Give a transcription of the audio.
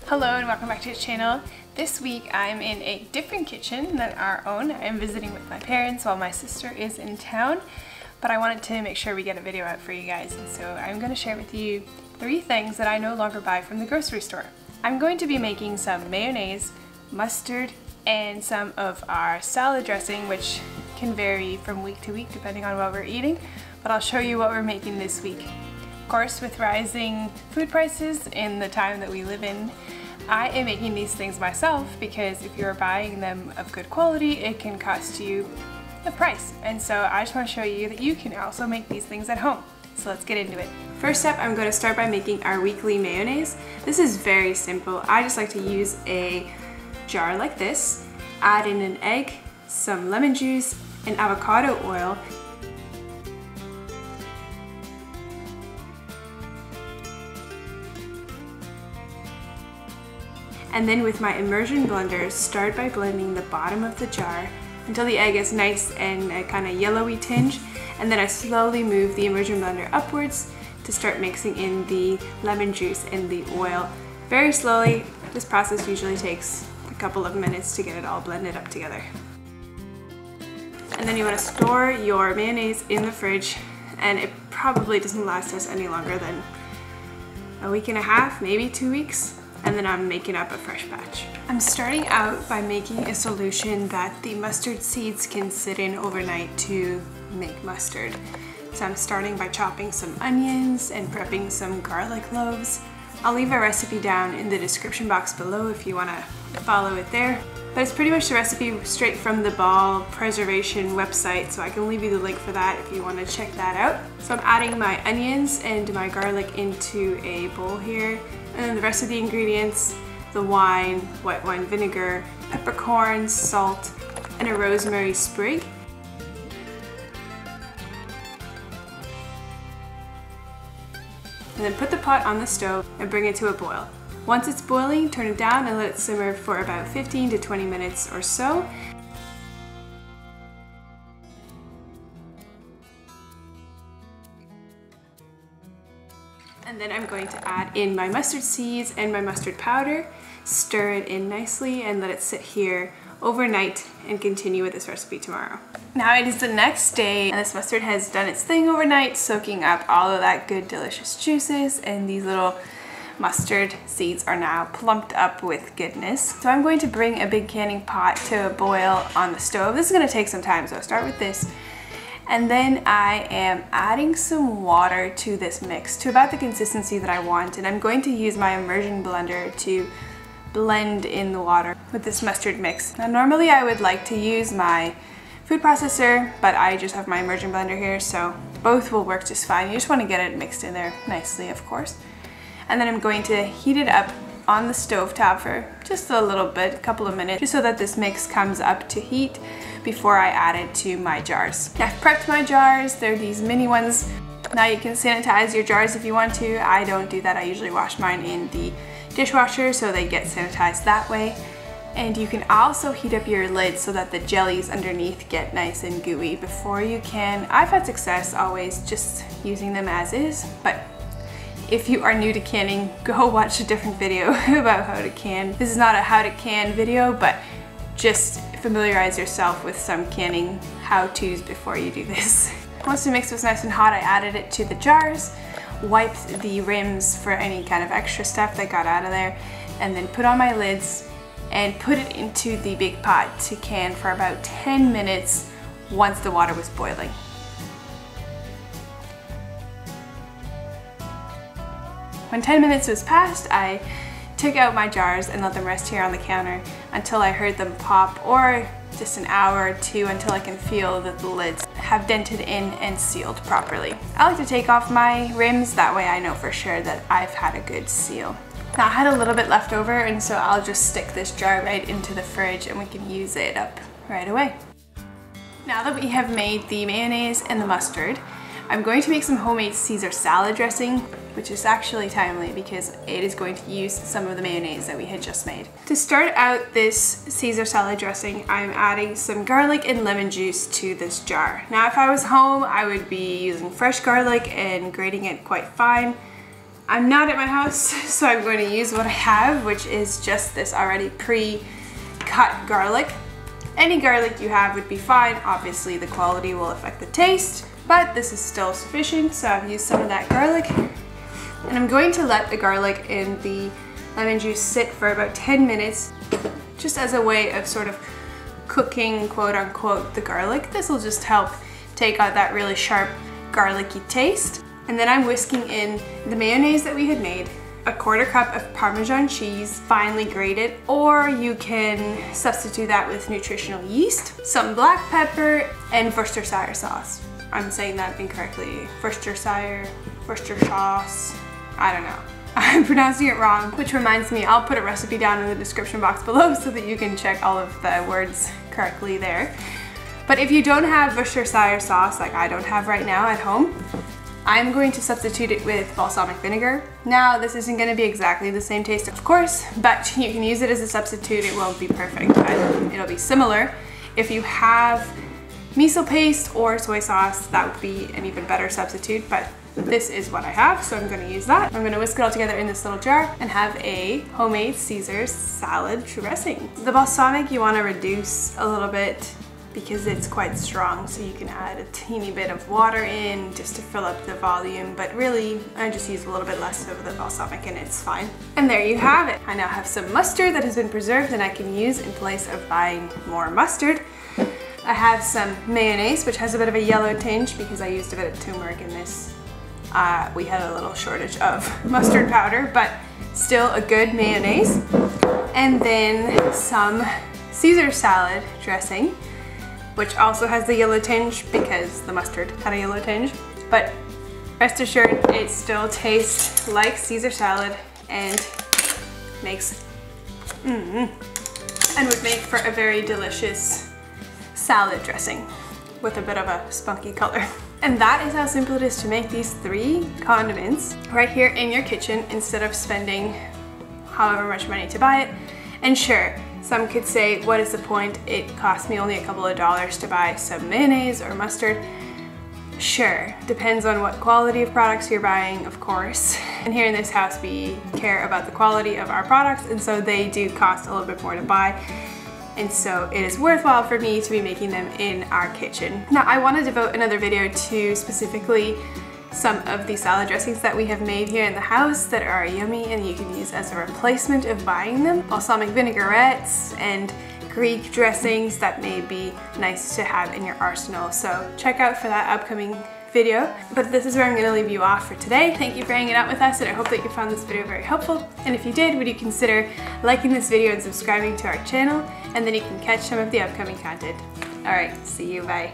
Hello and welcome back to the channel. This week I'm in a different kitchen than our own. I'm visiting with my parents while my sister is in town, but I wanted to make sure we get a video out for you guys, and so I'm going to share with you 3 things that I no longer buy from the grocery store. I'm going to be making some mayonnaise, mustard, and some of our salad dressing, which can vary from week to week depending on what we're eating, but I'll show you what we're making this week. Of course, with rising food prices in the time that we live in, I am making these things myself because if you're buying them of good quality, it can cost you a price. And so I just want to show you that you can also make these things at home. So let's get into it. First up, I'm going to start by making our weekly mayonnaise. This is very simple. I just like to use a jar like this, add in an egg, some lemon juice, and avocado oil. And then with my immersion blender, start by blending the bottom of the jar until the egg is nice and a kind of yellowy tinge, and then I slowly move the immersion blender upwards to start mixing in the lemon juice and the oil. Very slowly. This process usually takes a couple of minutes to get it all blended up together. And then you want to store your mayonnaise in the fridge, and it probably doesn't last us any longer than a week and a half, maybe 2 weeks. And then I'm making up a fresh batch. I'm starting out by making a solution that the mustard seeds can sit in overnight to make mustard. So I'm starting by chopping some onions and prepping some garlic cloves. I'll leave a recipe down in the description box below if you want to follow it there. But it's pretty much the recipe straight from the Ball Preservation website, so I can leave you the link for that if you want to check that out. So I'm adding my onions and my garlic into a bowl here. And then the rest of the ingredients, the wine, white wine vinegar, peppercorns, salt, and a rosemary sprig. And then put the pot on the stove and bring it to a boil. Once it's boiling, turn it down and let it simmer for about 15 to 20 minutes or so. And then I'm going to add in my mustard seeds and my mustard powder, stir it in nicely, and let it sit here overnight and continue with this recipe tomorrow. Now it is the next day, and this mustard has done its thing overnight, soaking up all of that good delicious juices, and these little mustard seeds are now plumped up with goodness. So I'm going to bring a big canning pot to a boil on the stove. This is going to take some time, so I'll start with this. And then I am adding some water to this mix to about the consistency that I want, and I'm going to use my immersion blender to blend in the water with this mustard mix. Now normally I would like to use my food processor, but I just have my immersion blender here, so both will work just fine. You just want to get it mixed in there nicely, of course. And then I'm going to heat it up on the stove top for just a little bit, a couple of minutes, just so that this mix comes up to heat before I add it to my jars. I've prepped my jars. They're these mini ones. Now you can sanitize your jars if you want to. I don't do that. I usually wash mine in the dishwasher so they get sanitized that way. And you can also heat up your lid so that the jellies underneath get nice and gooey before you can. I've had success always just using them as is, but if you are new to canning, go watch a different video about how to can. This is not a how to can video, but just familiarize yourself with some canning how-tos before you do this. Once the mix was nice and hot, I added it to the jars, wiped the rims for any kind of extra stuff that got out of there, and then put on my lids and put it into the big pot to can for about 10 minutes once the water was boiling. When 10 minutes was passed, I took out my jars and let them rest here on the counter until I heard them pop, or just an hour or two until I can feel that the lids have dented in and sealed properly. I like to take off my rims, that way I know for sure that I've had a good seal. Now I had a little bit left over, and so I'll just stick this jar right into the fridge and we can use it up right away. Now that we have made the mayonnaise and the mustard, I'm going to make some homemade Caesar salad dressing, which is actually timely because it is going to use some of the mayonnaise that we had just made. To start out this Caesar salad dressing, I'm adding some garlic and lemon juice to this jar. Now if I was home, I would be using fresh garlic and grating it quite fine. I'm not at my house, so I'm going to use what I have, which is just this already pre-cut garlic. Any garlic you have would be fine. Obviously the quality will affect the taste, but this is still sufficient, so I've used some of that garlic. And I'm going to let the garlic and the lemon juice sit for about 10 minutes, just as a way of sort of cooking, quote unquote, the garlic. This will just help take out that really sharp garlicky taste. And then I'm whisking in the mayonnaise that we had made, a 1/4 cup of Parmesan cheese, finely grated, or you can substitute that with nutritional yeast, some black pepper, and Worcestershire sauce. I'm saying that incorrectly. Worcestershire sauce, I don't know. I'm pronouncing it wrong, which reminds me, I'll put a recipe down in the description box below so that you can check all of the words correctly there. But if you don't have Worcestershire sauce, like I don't have right now at home, I'm going to substitute it with balsamic vinegar. Now, this isn't going to be exactly the same taste, of course, but you can use it as a substitute. It won't be perfect, but it'll be similar. If you have miso paste or soy sauce, that would be an even better substitute, but this is what I have, so I'm going to use that. I'm going to whisk it all together in this little jar and have a homemade Caesar salad dressing. The balsamic you want to reduce a little bit because it's quite strong, so you can add a teeny bit of water in just to fill up the volume, but really I just use a little bit less of the balsamic and it's fine. And there you have it. I now have some mustard that has been preserved and I can use in place of buying more mustard. I have some mayonnaise, which has a bit of a yellow tinge because I used a bit of turmeric in this. We had a little shortage of mustard powder, but still a good mayonnaise. And then some Caesar salad dressing, which also has the yellow tinge because the mustard had a yellow tinge. But rest assured, it still tastes like Caesar salad and makes, and would make for a very delicious salad dressing with a bit of a spunky color. And that is how simple it is to make these 3 condiments right here in your kitchen instead of spending however much money to buy it. And sure, some could say, what is the point? It cost me only a couple of dollars to buy some mayonnaise or mustard. Sure, depends on what quality of products you're buying, of course. And here in this house, we care about the quality of our products, and so they do cost a little bit more to buy. And so it is worthwhile for me to be making them in our kitchen. Now, I want to devote another video to specifically some of the salad dressings that we have made here in the house that are yummy and you can use as a replacement of buying them. Balsamic vinaigrettes and Greek dressings that may be nice to have in your arsenal. So check out for that upcoming video. But this is where I'm going to leave you off for today. Thank you for hanging out with us, and I hope that you found this video very helpful. And if you did, would you consider liking this video and subscribing to our channel, and then you can catch some of the upcoming content. Alright, see you, bye.